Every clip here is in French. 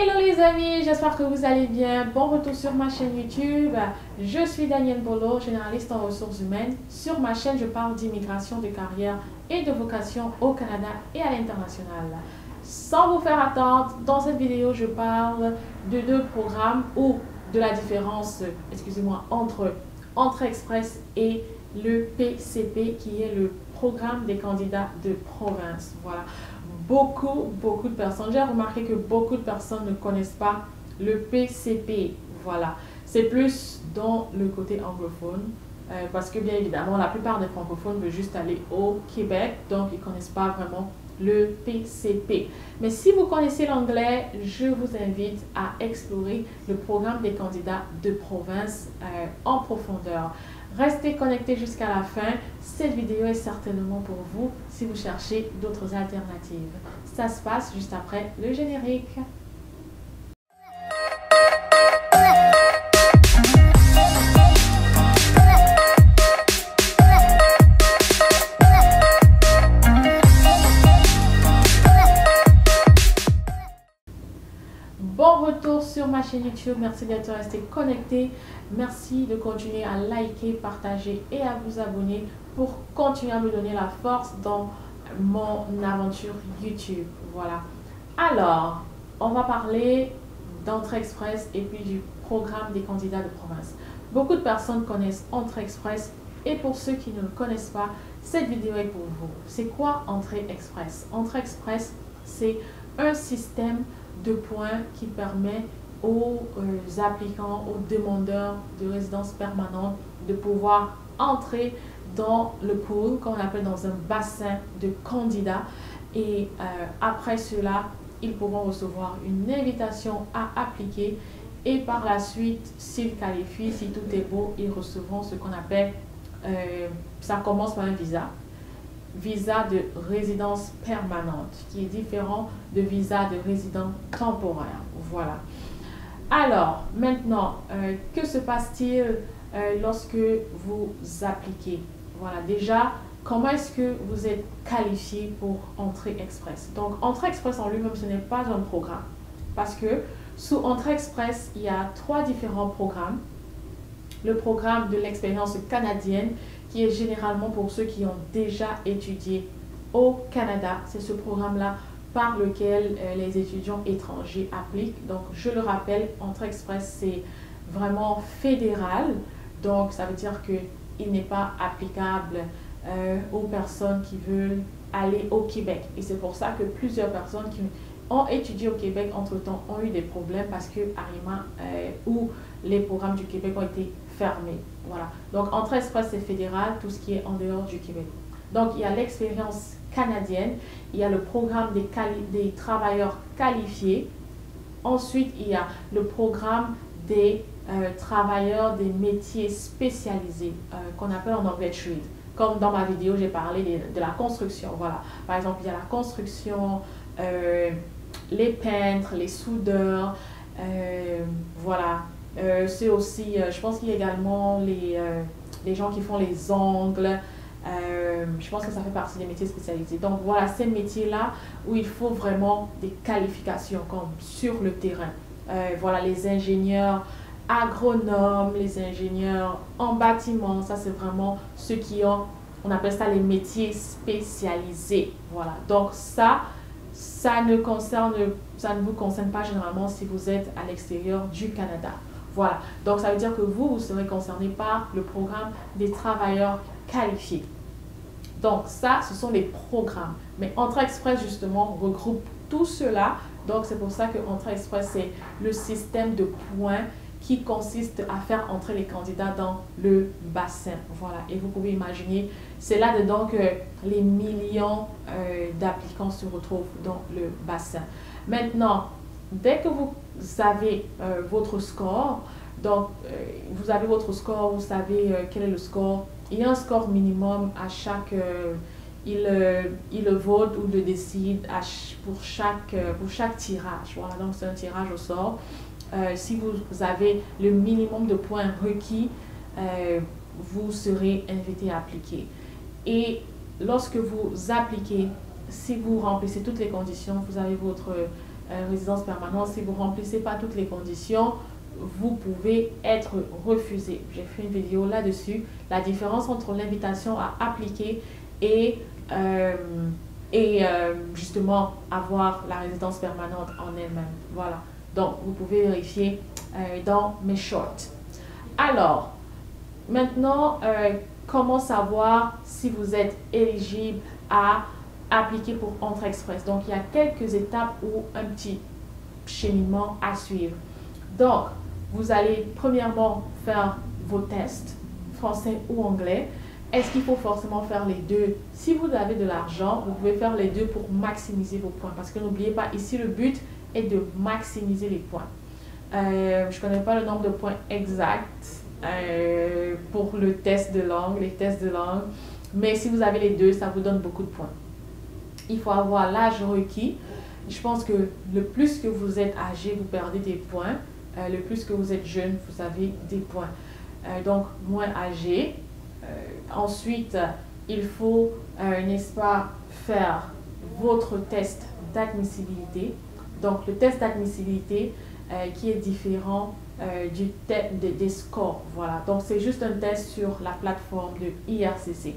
Hello les amis, j'espère que vous allez bien. Bon retour sur ma chaîne YouTube. Je suis Danielle Bolo, généraliste en ressources humaines. Sur ma chaîne, je parle d'immigration, de carrière et de vocation au Canada et à l'international. Sans vous faire attendre, dans cette vidéo, je parle de deux programmes ou de la différence, excusez-moi, entre Entrée Express et le PCP, qui est le programme des candidats de province. Voilà. Beaucoup de personnes, j'ai remarqué que beaucoup de personnes ne connaissent pas le PCP. Voilà. C'est plus dans le côté anglophone. Parce que bien évidemment, la plupart des francophones veulent juste aller au Québec. Donc, ils ne connaissent pas vraiment le PCP. Mais si vous connaissez l'anglais, je vous invite à explorer le programme des candidats de province en profondeur. Restez connectés jusqu'à la fin. Cette vidéo est certainement pour vous si vous cherchez d'autres alternatives. Ça se passe juste après le générique. Bon retour sur ma chaîne YouTube, merci d'être resté connecté, merci de continuer à liker, partager et à vous abonner pour continuer à me donner la force dans mon aventure YouTube. Voilà. Alors, on va parler d'Entrée Express et puis du programme des candidats de province. Beaucoup de personnes connaissent Entrée Express et pour ceux qui ne le connaissent pas, cette vidéo est pour vous. C'est quoi Entrée Express? Entrée Express, c'est un système de points qui permet aux applicants, aux demandeurs de résidence permanente de pouvoir entrer dans le pool, qu'on appelle dans un bassin de candidats. Et après cela, ils pourront recevoir une invitation à appliquer. Et par la suite, s'ils qualifient, si tout est beau, ils recevront ce qu'on appelle, ça commence par un visa de résidence permanente, qui est différent de visa de résident temporaire. Voilà. Alors, maintenant, que se passe-t-il lorsque vous appliquez? Voilà, déjà, comment est-ce que vous êtes qualifié pour Entrée Express? Donc, Entrée Express en lui-même, ce n'est pas un programme. Parce que sous Entrée Express, il y a 3 différents programmes. Le programme de l'expérience canadienne, qui est généralement pour ceux qui ont déjà étudié au Canada. C'est ce programme-là par lequel les étudiants étrangers appliquent. Donc, je le rappelle, Entrée Express, c'est vraiment fédéral. Donc, ça veut dire qu'il n'est pas applicable aux personnes qui veulent aller au Québec. Et c'est pour ça que plusieurs personnes qui ont étudié au Québec, entre-temps, ont eu des problèmes parce que ARIMA ou les programmes du Québec ont été fermés. Voilà. Donc, Entrée Express, c'est fédéral, tout ce qui est en dehors du Québec. Donc, il y a l'expérience canadienne, il y a le programme des travailleurs qualifiés. Ensuite, il y a le programme des travailleurs des métiers spécialisés, qu'on appelle en anglais trade. Comme dans ma vidéo, j'ai parlé de la construction. Voilà. Par exemple, il y a la construction, les peintres, les soudeurs, voilà. C'est aussi, je pense qu'il y a également les gens qui font les ongles. Je pense que ça fait partie des métiers spécialisés. Donc voilà, ces métiers-là où il faut vraiment des qualifications comme sur le terrain. Voilà, les ingénieurs agronomes, les ingénieurs en bâtiment, ça c'est vraiment ceux qui ont, on appelle ça les métiers spécialisés. Voilà, donc ça ne vous concerne pas généralement si vous êtes à l'extérieur du Canada. Voilà, donc ça veut dire que vous serez concerné par le programme des travailleurs qualifiés. Donc ça, ce sont les programmes. Mais Entrée Express, justement, regroupe tout cela. Donc c'est pour ça que Entrée Express, c'est le système de points qui consiste à faire entrer les candidats dans le bassin. Voilà, et vous pouvez imaginer, c'est là-dedans que les millions d'applicants se retrouvent dans le bassin. Maintenant, dès que vous avez votre score, donc vous avez votre score, vous savez quel est le score. Il y a un score minimum à chaque, il le vote ou le décide pour chaque tirage. Voilà, donc c'est un tirage au sort. Si vous avez le minimum de points requis, vous serez invité à appliquer. Et lorsque vous appliquez, si vous remplissez toutes les conditions, vous avez votre résidence permanente, si vous ne remplissez pas toutes les conditions, vous pouvez être refusé. J'ai fait une vidéo là-dessus, la différence entre l'invitation à appliquer et justement avoir la résidence permanente en elle-même. Voilà, donc vous pouvez vérifier dans mes shorts. Alors, maintenant, comment savoir si vous êtes éligible à appliquer pour Entrée Express? Donc, il y a quelques étapes ou un petit cheminement à suivre. Donc, vous allez premièrement faire vos tests, français ou anglais. Est-ce qu'il faut forcément faire les deux? Si vous avez de l'argent, vous pouvez faire les deux pour maximiser vos points. Parce que n'oubliez pas, ici, le but est de maximiser les points. Je ne connais pas le nombre de points exact pour le test de langue, les tests de langue. Mais si vous avez les deux, ça vous donne beaucoup de points. Il faut avoir l'âge requis. Je pense que le plus que vous êtes âgé, vous perdez des points. Le plus que vous êtes jeune, vous avez des points. Donc, moins âgé. Ensuite, il faut, n'est-ce pas, faire votre test d'admissibilité. Donc, le test d'admissibilité qui est différent des scores. Voilà. Donc, c'est juste un test sur la plateforme de IRCC.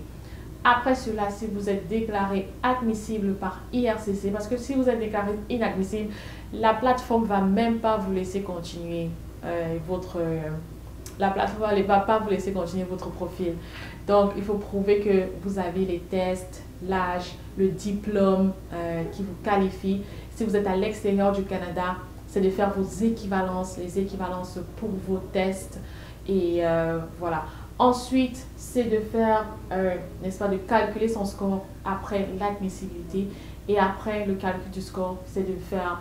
Après cela, si vous êtes déclaré admissible par IRCC, parce que si vous êtes déclaré inadmissible, la plateforme ne va même pas vous laisser continuer la plateforme ne va pas vous laisser continuer votre profil. Donc, il faut prouver que vous avez les tests, l'âge, le diplôme qui vous qualifie. Si vous êtes à l'extérieur du Canada, c'est de faire vos équivalences, les équivalences pour vos tests. Et voilà. Ensuite, c'est de faire, n'est-ce pas, de calculer son score après l'admissibilité. Et après le calcul du score, c'est de faire,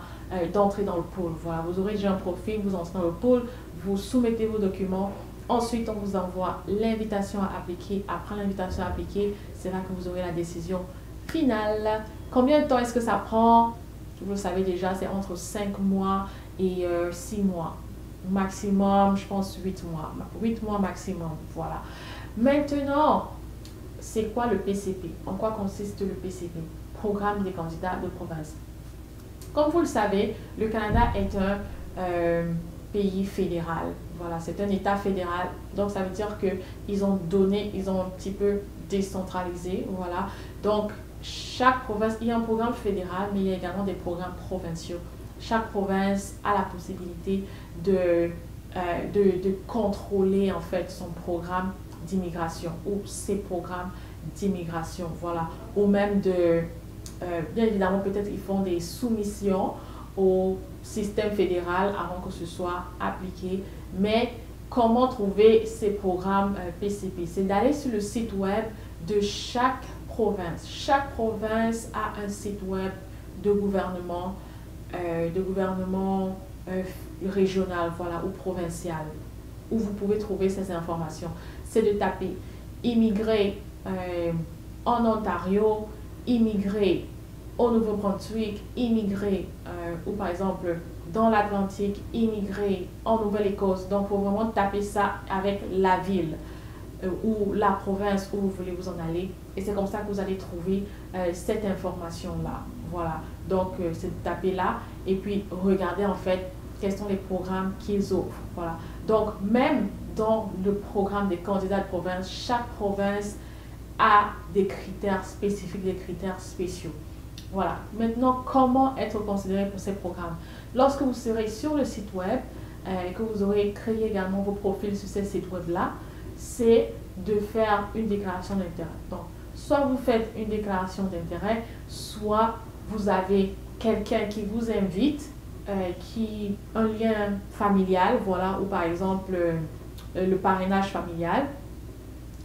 d'entrer dans le pool. Voilà, vous aurez déjà un profil, vous entrez dans le pool, vous soumettez vos documents. Ensuite, on vous envoie l'invitation à appliquer. Après l'invitation à appliquer, c'est là que vous aurez la décision finale. Combien de temps est-ce que ça prend? Vous le savez déjà, c'est entre 5 mois et 6 mois. Maximum, je pense 8 mois. 8 mois maximum, voilà. Maintenant, c'est quoi le PCP? En quoi consiste le PCP? Programme des candidats de province. Comme vous le savez, le Canada est un pays fédéral. Voilà, c'est un État fédéral. Donc, ça veut dire qu'ils ont un petit peu décentralisé. Voilà. Donc, chaque province, il y a un programme fédéral, mais il y a également des programmes provinciaux. Chaque province a la possibilité de contrôler en fait son programme d'immigration ou ses programmes d'immigration, voilà. Ou même bien évidemment, peut-être ils font des soumissions au système fédéral avant que ce soit appliqué. Mais comment trouver ces programmes PCP? C'est d'aller sur le site web de chaque province. Chaque province a un site web de gouvernement régional, voilà, ou provincial, où vous pouvez trouver ces informations. C'est de taper immigrer en Ontario, immigrer au Nouveau-Brunswick, immigrer ou par exemple dans l'Atlantique, immigrer en Nouvelle-Écosse. Donc, il faut vraiment taper ça avec la ville ou la province où vous voulez vous en aller. Et c'est comme ça que vous allez trouver cette information-là. Voilà. Donc, c'est de taper là et puis regarder en fait quels sont les programmes qu'ils offrent. Voilà. Donc, même dans le programme des candidats de province, chaque province a des critères spécifiques, des critères spéciaux. Voilà. Maintenant, comment être considéré pour ces programmes? Lorsque vous serez sur le site web et que vous aurez créé également vos profils sur ce site web-là, c'est de faire une déclaration d'intérêt. Donc, soit vous faites une déclaration d'intérêt, soit vous avez quelqu'un qui vous invite, un lien familial, voilà, ou par exemple le parrainage familial.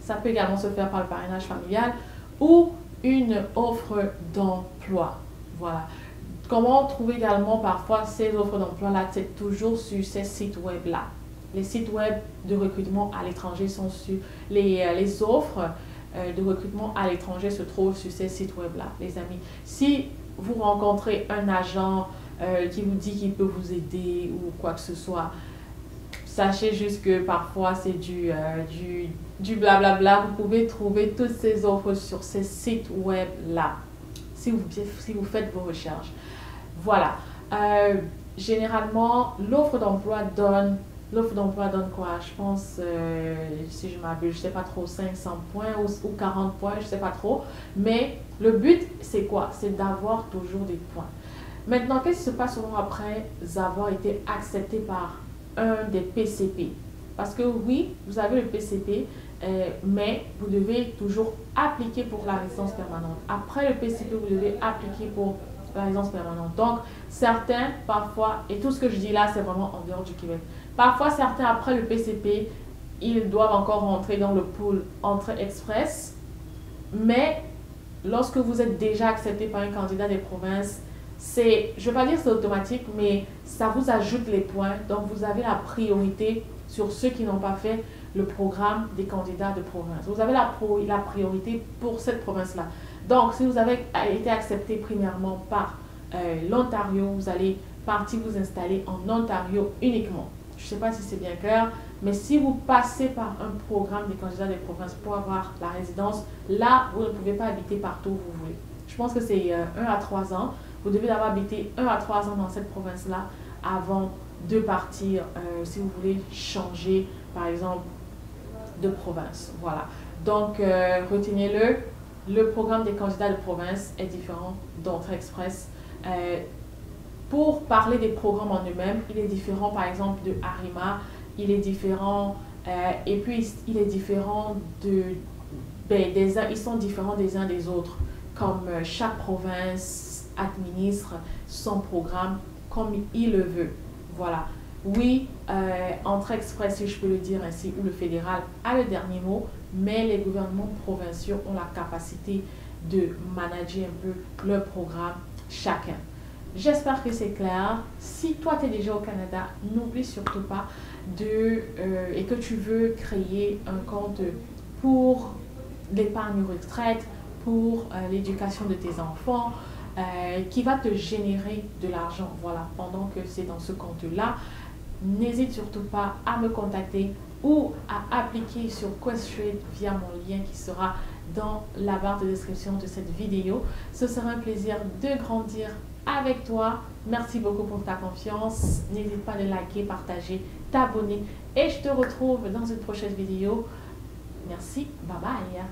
Ça peut également se faire par le parrainage familial ou une offre d'emploi. Voilà. Comment trouver également parfois ces offres d'emploi-là? C'est toujours sur ces sites web-là. Les sites web de recrutement à l'étranger sont sur les offres de recrutement à l'étranger se trouvent sur ces sites web-là, les amis. Si vous rencontrez un agent qui vous dit qu'il peut vous aider ou quoi que ce soit, sachez juste que parfois c'est du blablabla. Vous pouvez trouver toutes ces offres sur ces sites web-là, si vous faites vos recherches. Voilà. Généralement, l'offre d'emploi donne quoi? Je pense, si je m'abuse, je sais pas trop, 500 points ou 40 points, je sais pas trop. Mais le but, c'est quoi? C'est d'avoir toujours des points. Maintenant, qu'est-ce qui se passe souvent après avoir été accepté par un des PCP? Parce que oui, vous avez le PCP, mais vous devez toujours appliquer pour la résidence permanente. Après le PCP, vous devez appliquer pour la résidence permanente. Donc, certains, parfois, et tout ce que je dis là, c'est vraiment en dehors du Québec. Parfois, certains, après le PCP, ils doivent encore rentrer dans le pool Entrée Express. Mais lorsque vous êtes déjà accepté par un candidat des provinces, c'est, je ne vais pas dire c'est automatique, mais ça vous ajoute les points. Donc, vous avez la priorité sur ceux qui n'ont pas fait le programme des candidats de province. Vous avez la priorité pour cette province-là. Donc, si vous avez été accepté premièrement par l'Ontario, vous allez partir vous installer en Ontario uniquement. Je ne sais pas si c'est bien clair, mais si vous passez par un programme des candidats des provinces pour avoir la résidence, là, vous ne pouvez pas habiter partout où vous voulez. Je pense que c'est 1 à 3 ans. Vous devez avoir habité 1 à 3 ans dans cette province-là avant de partir si vous voulez changer, par exemple, de province. Voilà. Donc, retenez-le. Le programme des candidats de province est différent d'Entrée Express. Pour parler des programmes en eux-mêmes, il est différent par exemple de Arima, il est différent et puis il est différent des uns, ils sont différents des uns des autres. Comme chaque province administre son programme comme il le veut. Voilà. Oui, Entrée Express, si je peux le dire ainsi, ou le fédéral a le dernier mot, mais les gouvernements provinciaux ont la capacité de manager un peu leur programme chacun. J'espère que c'est clair. Si toi, tu es déjà au Canada, n'oublie surtout pas et que tu veux créer un compte pour l'épargne retraite, pour l'éducation de tes enfants, qui va te générer de l'argent. Voilà, pendant que c'est dans ce compte-là, n'hésite surtout pas à me contacter ou à appliquer sur Questrade via mon lien qui sera dans la barre de description de cette vidéo. Ce sera un plaisir de grandir avec toi. Merci beaucoup pour ta confiance. N'hésite pas à liker, partager, t'abonner et je te retrouve dans une prochaine vidéo. Merci, bye bye.